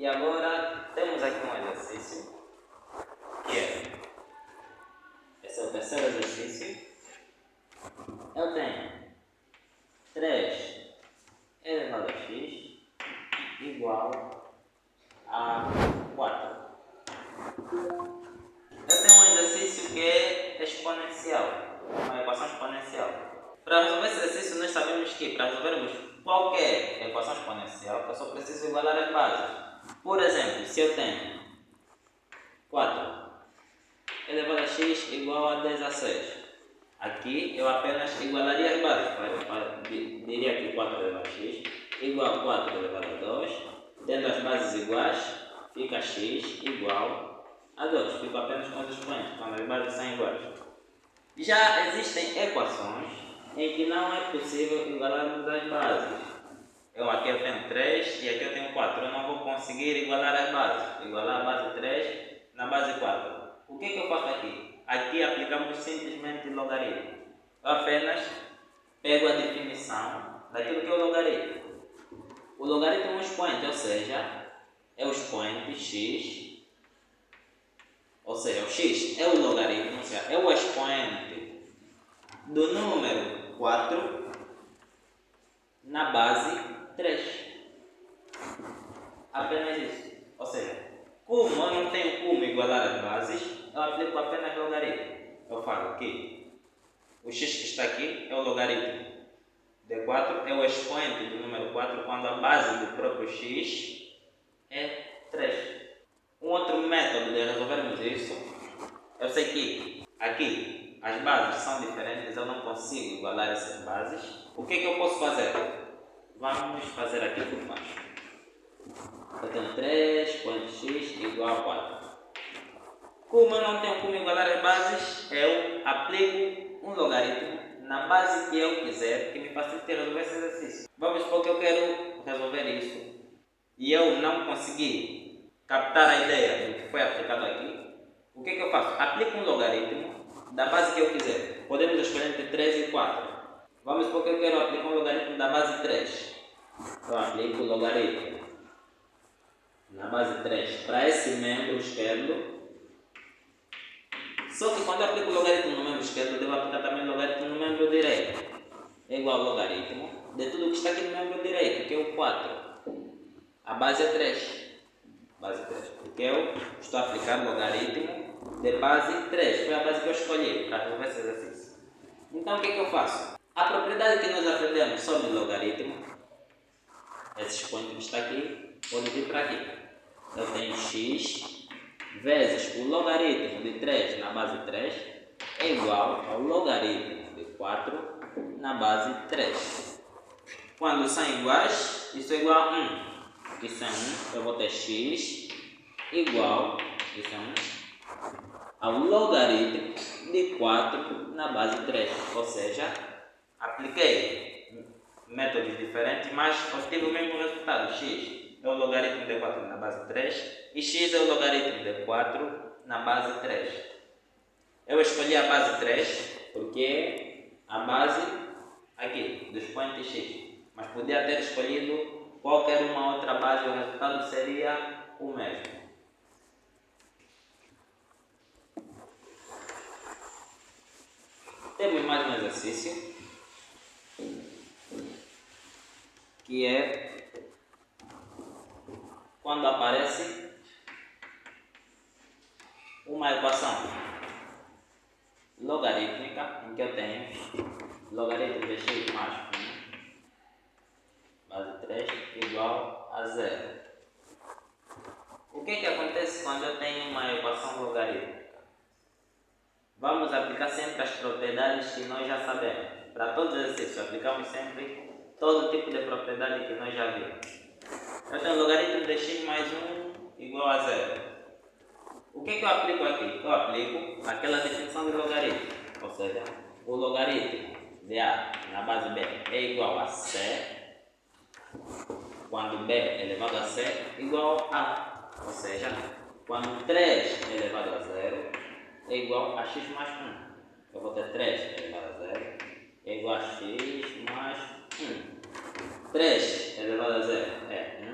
E agora temos aqui um exercício que esse é o terceiro exercício. Eu tenho 3 elevado a x igual a 4. Eu tenho um exercício que é exponencial, uma equação exponencial. Para resolver esse exercício, nós sabemos que para resolvermos qualquer equação exponencial, eu só preciso igualar as bases. Por exemplo, se eu tenho 4 elevado a x igual a 10 a 6, aqui eu apenas igualaria as bases. Diria que 4 elevado a x igual a 4 elevado a 2, tendo as bases iguais, fica x igual a 2. Fico apenas com os expoentes, quando as bases são iguais. Já existem equações em que não é possível igualarmos as bases. Aqui eu tenho 3 e aqui eu tenho 4. Eu não vou conseguir igualar as bases. Igualar a base 3 na base 4. O que eu faço aqui? Aqui aplicamos simplesmente logaritmo. Eu apenas pego a definição daquilo que é o logaritmo. O logaritmo é um expoente, ou seja, é o expoente x. Ou seja, o x é o logaritmo, ou seja, é o expoente do número 4 na base 3. Apenas isso. Ou seja, como eu não tenho como igualar as bases, eu aplico apenas logaritmo. Eu falo que o x que está aqui é o logaritmo de 4, é o expoente do número 4 quando a base do próprio x é 3. Um outro método de resolvermos isso, eu sei que aqui as bases são diferentes, eu não consigo igualar essas bases. O que eu posso fazer? Vamos fazer aqui por baixo. Eu tenho 3, expoente x igual a 4. Como eu não tenho como igualar as bases, eu aplico um logaritmo na base que eu quiser, que me facilite resolver esse exercício. Vamos supor que eu quero resolver isso e eu não consegui captar a ideia do que foi aplicado aqui. O que eu faço? Aplico um logaritmo da base que eu quiser. Podemos escolher entre 3 e 4. Vamos supor que eu quero aplicar um logaritmo da base 3. Eu aplico o logaritmo na base 3 para esse membro esquerdo. Só que quando eu aplico o logaritmo no membro esquerdo, eu devo aplicar também o logaritmo no membro direito. É igual ao logaritmo de tudo que está aqui no membro direito, que é o 4. A base é 3. Base 3. Porque eu estou aplicando o logaritmo de base 3. Foi a base que eu escolhi para resolver esse exercício. Então o que eu faço? A propriedade que nós aprendemos sobre o logaritmo, esse expoente que está aqui, pode vir para aqui. Eu tenho x vezes o logaritmo de 3 na base 3 é igual ao logaritmo de 4 na base 3. Quando são iguais, isso é igual a 1. Aqui são 1, eu vou ter x igual, isso é 1, ao logaritmo de 4 na base 3. Ou seja, apliquei métodos diferentes, mas obtive o mesmo resultado. X é o logaritmo de 4 na base 3 e x é o logaritmo de 4 na base 3. Eu escolhi a base 3 porque a base aqui do expoente x, mas podia ter escolhido qualquer uma outra base e o resultado seria o mesmo. Temos mais um exercício que é quando aparece uma equação logarítmica em que eu tenho logaritmo de x mais 1, base 3, igual a 0. O que acontece quando eu tenho uma equação logarítmica? Vamos aplicar sempre as propriedades que nós já sabemos. Para todos os exercícios, aplicamos sempre todo tipo de propriedade que nós já vimos. Eu tenho logaritmo de x mais 1 igual a 0. O que eu aplico aqui? Eu aplico aquela definição de logaritmo. Ou seja, o logaritmo de a na base b é igual a c, quando b elevado a c igual a. Ou seja, quando 3 elevado a 0 é igual a x mais 1. Eu vou ter 3 elevado a 0 é igual a x mais 1. 3 elevado a 0 é 1.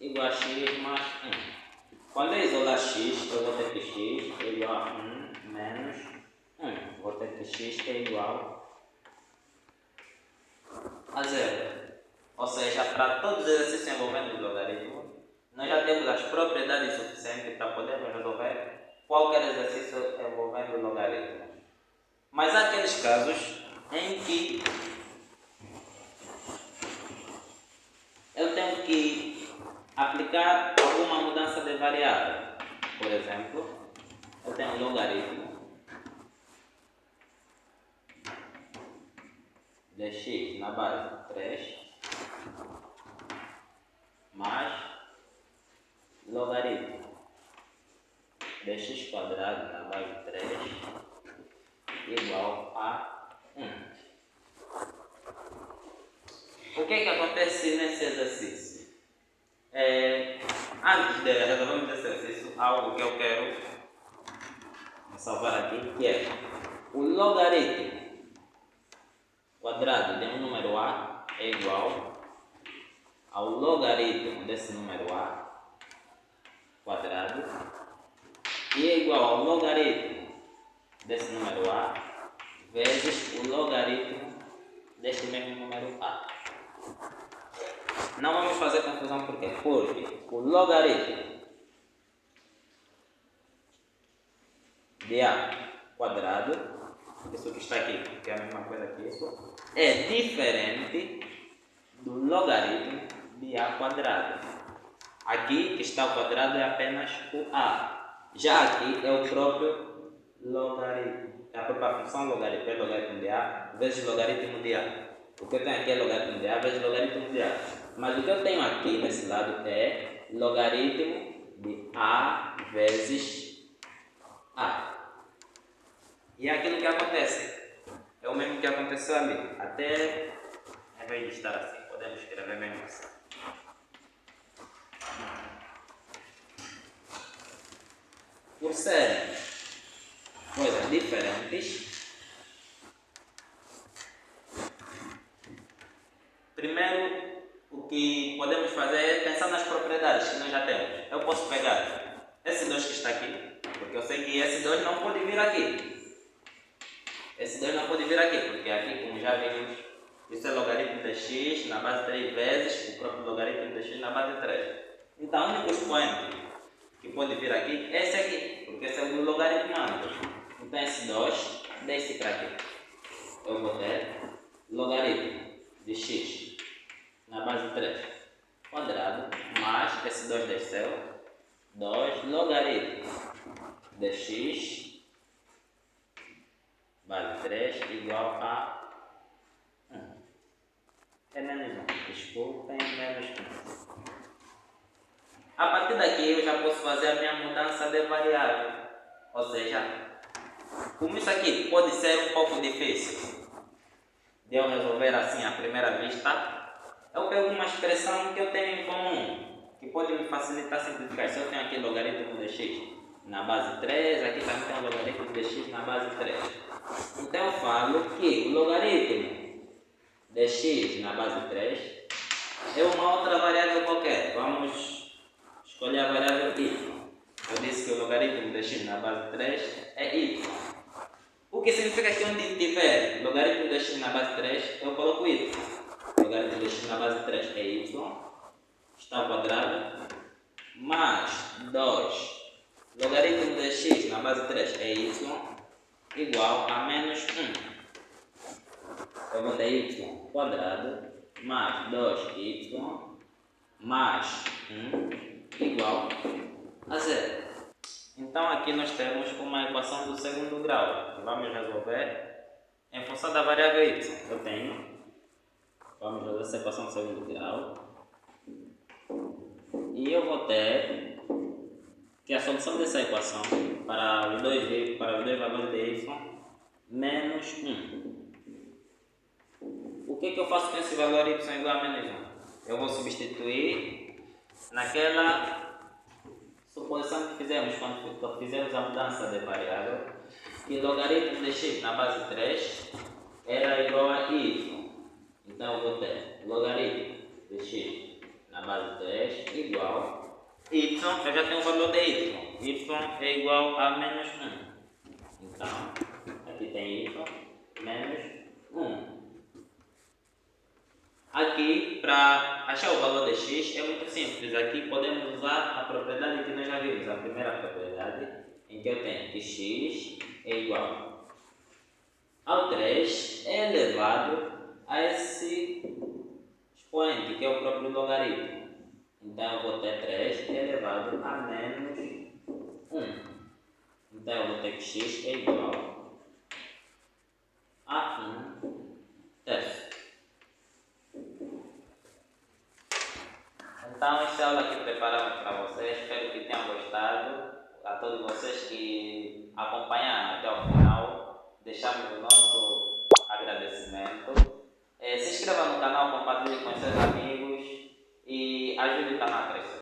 igual a x mais 1. Quando eu isolar x, eu vou ter que x é igual a 1 menos 1. Vou ter que x é igual a 0. Ou seja, para todos os exercícios envolvendo os logaritmos, nós já temos as propriedades suficientes para podermos resolver qualquer exercício envolvendo logaritmos. Mas há aqueles casos em que eu tenho que aplicar alguma mudança de variável. Por exemplo, eu tenho um logaritmo de x na base 3 mais logaritmo de x quadrado na base 3 igual a 1. O que acontece nesse exercício? Antes de resolvermos esse exercício, algo que eu quero salvar aqui, que é o logaritmo quadrado de um número a é igual ao logaritmo desse número a quadrado e é igual ao logaritmo desse número a vezes o logaritmo deste mesmo número a. Não vamos fazer confusão por quê? Porque o logaritmo de a quadrado, isso que está aqui, que é a mesma coisa que isso, é diferente do logaritmo de a quadrado. Aqui que está o quadrado é apenas o a. Já aqui é o próprio logaritmo, é a própria função logaritmo, é logaritmo de a vezes logaritmo de a. O que eu tenho aqui é logaritmo de a vezes logaritmo de a. Mas o que eu tenho aqui nesse lado é logaritmo de a vezes a. E é aquilo que acontece. É o mesmo que aconteceu ali. Até, ao invés de estar assim, podemos escrever mesmo assim. Por serem coisas diferentes, primeiro o que podemos fazer é pensar nas propriedades que nós já temos. Eu posso pegar esse 2 que está aqui, porque eu sei que esse 2 não pode vir aqui. Esse 2 não pode vir aqui, porque aqui, como já vimos, isso é logaritmo de x na base 3 vezes o próprio logaritmo de x na base 3. Então, o único expoente que pode vir aqui é esse aqui, porque esse é o logaritmo amplo. Então, esse 2 desce para aqui. Eu vou ter logaritmo de x na base 3 quadrado mais esse 2 desceu, 2 logaritmo de x base 3 igual a 1. É menos 1. Desculpem, menos 1. A partir daqui eu já posso fazer a minha mudança de variável. Ou seja, como isso aqui pode ser um pouco difícil de eu resolver assim à primeira vista, eu pego uma expressão que eu tenho em comum, que pode me facilitar simplificar. Se eu tenho aqui logaritmo de x na base 3, aqui também tem o logaritmo de x na base 3. Então eu falo que o logaritmo de x na base 3 é uma outra variável qualquer. Vamos escolher a variável y. Eu disse que o logaritmo de x na base 3 é y. O que significa que onde tiver logaritmo de x na base 3, eu coloco y. Logaritmo de x na base 3 é y, está ao quadrado, mais 2. Logaritmo de x na base 3 é y, igual a menos 1. Eu vou ter y quadrado mais 2y mais 1 igual a 0. Então aqui nós temos uma equação do segundo grau, que vamos resolver em função da variável y. Eu tenho, vamos resolver essa equação do segundo grau, e eu vou ter que a solução dessa equação para os dois valores de y menos 1. O que eu faço com esse valor y igual a menos 1? Eu vou substituir naquela suposição que fizemos quando fizemos a mudança de variável, que logaritmo de x na base 3 era igual a y. Então eu vou ter logaritmo de x na base 3 igual y, eu já tenho o valor de y. Y é igual a menos 1. Então, aqui tem y menos 1. Aqui, para achar o valor de x, é muito simples. Aqui podemos usar a propriedade que nós já vimos, a primeira propriedade, em que eu tenho que x é igual ao 3 elevado a esse expoente, que é o próprio logaritmo. Então, eu vou ter 3 elevado a menos 1. Então, eu vou ter que x é igual a 1 terço. Então, esta aula que preparamos para vocês, espero que tenham gostado. A todos vocês que acompanharam até o final, deixamos o nosso agradecimento. Se inscreva no canal, compartilhe com seus amigos e ajude o canal a crescer.